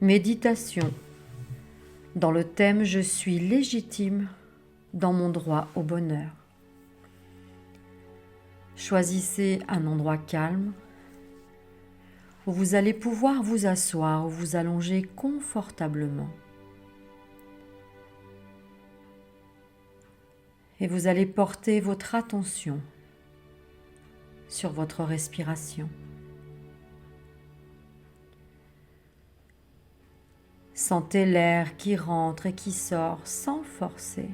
Méditation dans le thème « Je suis légitime dans mon droit au bonheur ». Choisissez un endroit calme où vous allez pouvoir vous asseoir ou vous allonger confortablement. Et vous allez porter votre attention sur votre respiration. Sentez l'air qui rentre et qui sort sans forcer.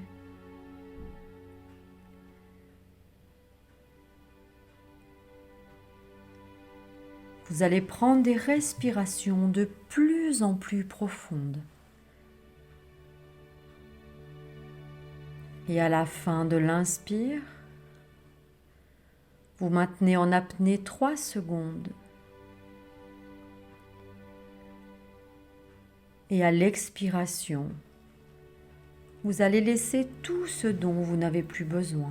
Vous allez prendre des respirations de plus en plus profondes. Et à la fin de l'inspire, vous maintenez en apnée 3 secondes. Et à l'expiration, vous allez laisser tout ce dont vous n'avez plus besoin.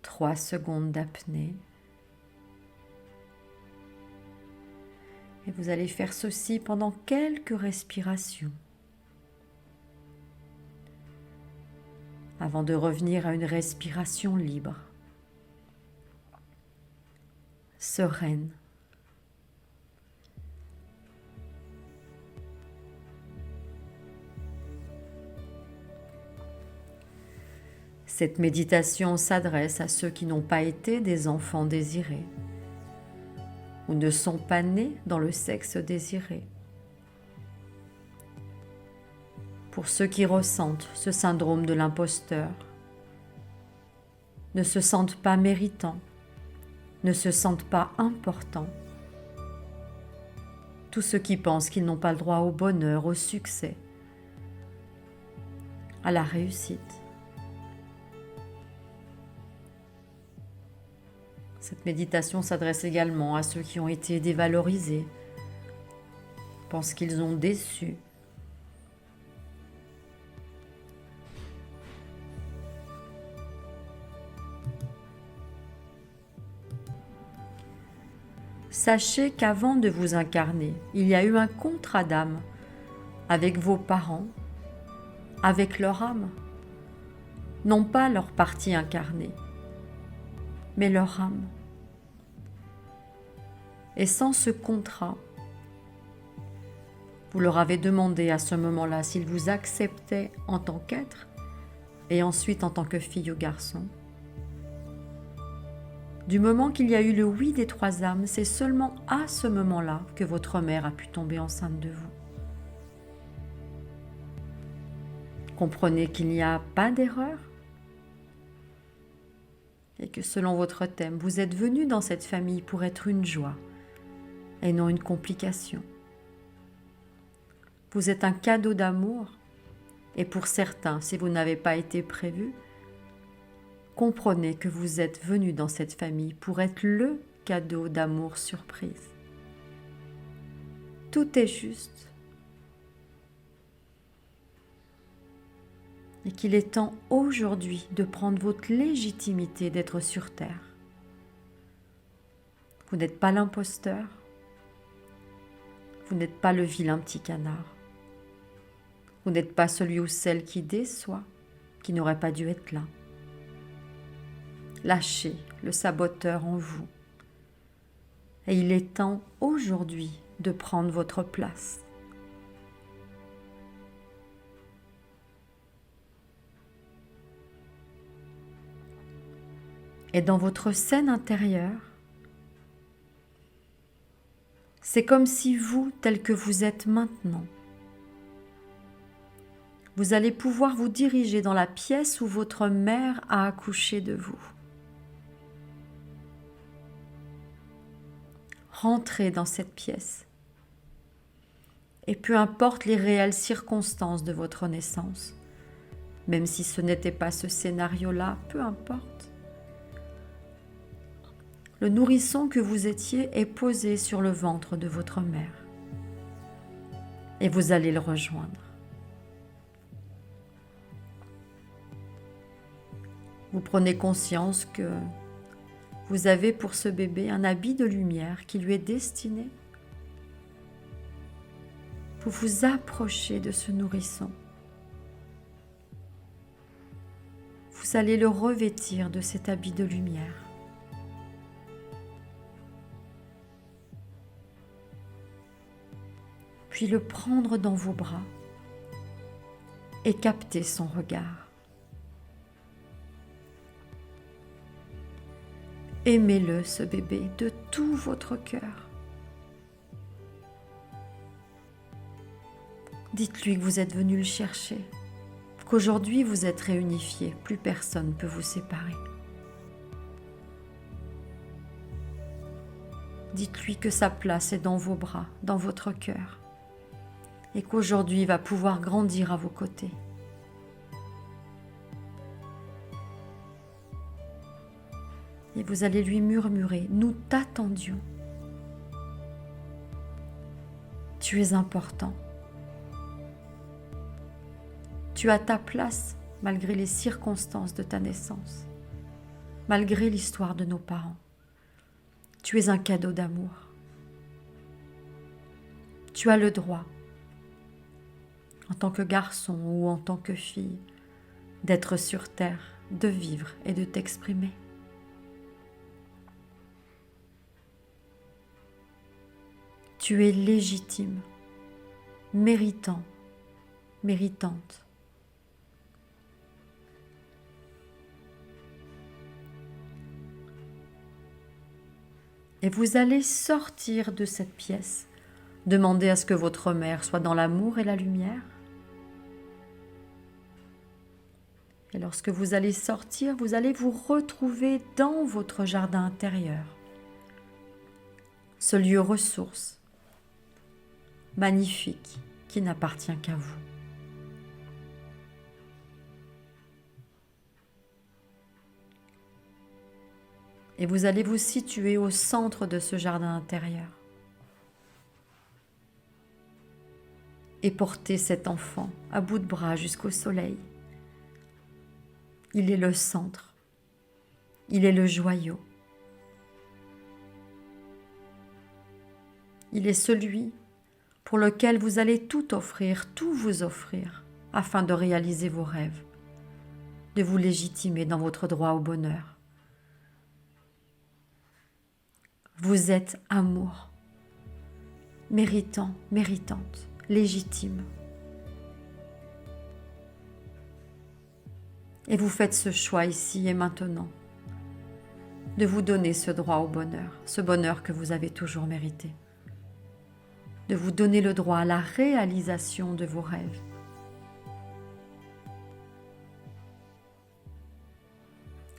3 secondes d'apnée. Et vous allez faire ceci pendant quelques respirations, avant de revenir à une respiration libre, sereine. Cette méditation s'adresse à ceux qui n'ont pas été des enfants désirés ou ne sont pas nés dans le sexe désiré. Pour ceux qui ressentent ce syndrome de l'imposteur, ne se sentent pas méritants, ne se sentent pas importants. Tous ceux qui pensent qu'ils n'ont pas le droit au bonheur, au succès, à la réussite. Cette méditation s'adresse également à ceux qui ont été dévalorisés, pensent qu'ils ont déçu. Sachez qu'avant de vous incarner, il y a eu un contrat d'âme avec vos parents, avec leur âme, non pas leur partie incarnée, mais leur âme. Et sans ce contrat, vous leur avez demandé à ce moment-là s'ils vous acceptaient en tant qu'être et ensuite en tant que fille ou garçon. Du moment qu'il y a eu le oui des 3 âmes, c'est seulement à ce moment-là que votre mère a pu tomber enceinte de vous. Comprenez qu'il n'y a pas d'erreur et que selon votre thème, vous êtes venu dans cette famille pour être une joie et non une complication. Vous êtes un cadeau d'amour et pour certains, si vous n'avez pas été prévu, comprenez que vous êtes venu dans cette famille pour être le cadeau d'amour surprise. Tout est juste. Et qu'il est temps aujourd'hui de prendre votre légitimité d'être sur terre. Vous n'êtes pas l'imposteur. Vous n'êtes pas le vilain petit canard. Vous n'êtes pas celui ou celle qui déçoit, qui n'aurait pas dû être là. Lâchez le saboteur en vous. Et il est temps aujourd'hui de prendre votre place. Et dans votre scène intérieure, c'est comme si vous, tel que vous êtes maintenant, vous allez pouvoir vous diriger dans la pièce où votre mère a accouché de vous. Rentrez dans cette pièce. Et peu importe les réelles circonstances de votre naissance, même si ce n'était pas ce scénario-là, peu importe. Le nourrisson que vous étiez est posé sur le ventre de votre mère. Et vous allez le rejoindre. Vous prenez conscience que vous avez pour ce bébé un habit de lumière qui lui est destiné vous vous approchez de ce nourrisson. Vous allez le revêtir de cet habit de lumière. Puis le prendre dans vos bras et capter son regard. Aimez-le, ce bébé, de tout votre cœur. Dites-lui que vous êtes venu le chercher, qu'aujourd'hui vous êtes réunifiés, plus personne ne peut vous séparer. Dites-lui que sa place est dans vos bras, dans votre cœur, et qu'aujourd'hui il va pouvoir grandir à vos côtés. Et vous allez lui murmurer, nous t'attendions. Tu es important. Tu as ta place malgré les circonstances de ta naissance, malgré l'histoire de nos parents. Tu es un cadeau d'amour. Tu as le droit, en tant que garçon ou en tant que fille, d'être sur terre, de vivre et de t'exprimer. Tu es légitime, méritant, méritante. Et vous allez sortir de cette pièce, demander à ce que votre mère soit dans l'amour et la lumière. Et lorsque vous allez sortir, vous allez vous retrouver dans votre jardin intérieur, ce lieu ressource, magnifique, qui n'appartient qu'à vous. Et vous allez vous situer au centre de ce jardin intérieur et porter cet enfant à bout de bras jusqu'au soleil. Il est le centre, il est le joyau. Il est celui pour lequel vous allez tout offrir, tout vous offrir, afin de réaliser vos rêves, de vous légitimer dans votre droit au bonheur. Vous êtes amour, méritant, méritante, légitime. Et vous faites ce choix ici et maintenant, de vous donner ce droit au bonheur, ce bonheur que vous avez toujours mérité. De vous donner le droit à la réalisation de vos rêves.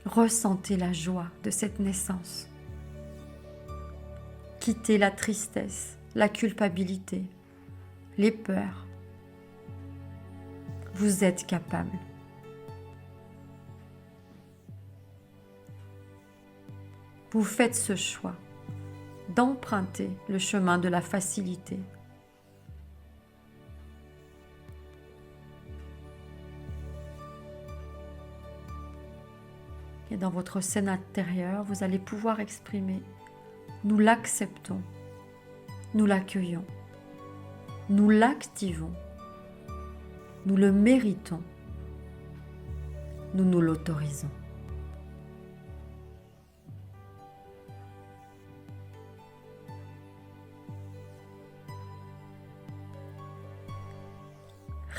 Ressentez la joie de cette naissance. Quittez la tristesse, la culpabilité, les peurs. Vous êtes capable. Vous faites ce choix d'emprunter le chemin de la facilité. Et dans votre scène intérieure, vous allez pouvoir exprimer « Nous l'acceptons, nous l'accueillons, nous l'activons, nous le méritons, nous nous l'autorisons. »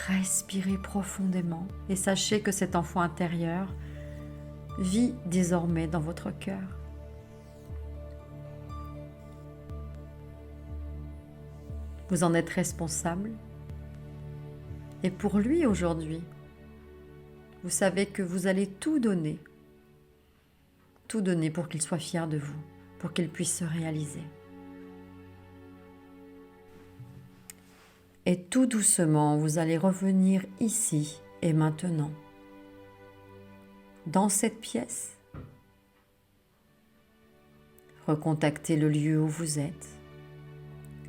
Respirez profondément et sachez que cet enfant intérieur vit désormais dans votre cœur. Vous en êtes responsable et pour lui aujourd'hui, vous savez que vous allez tout donner pour qu'il soit fier de vous, pour qu'il puisse se réaliser. Et tout doucement, vous allez revenir ici et maintenant, dans cette pièce. Recontactez le lieu où vous êtes,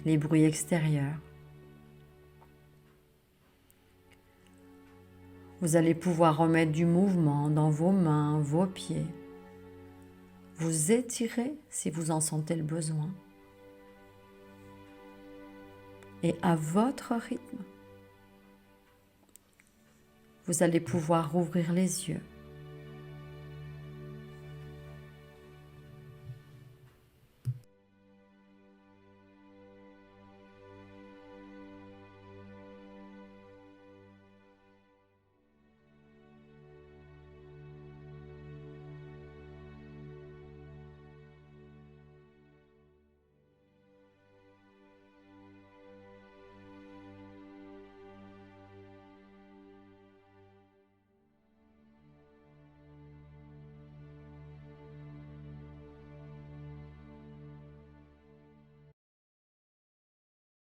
les bruits extérieurs. Vous allez pouvoir remettre du mouvement dans vos mains, vos pieds. Vous étirez si vous en sentez le besoin. et à votre rythme, vous allez pouvoir rouvrir les yeux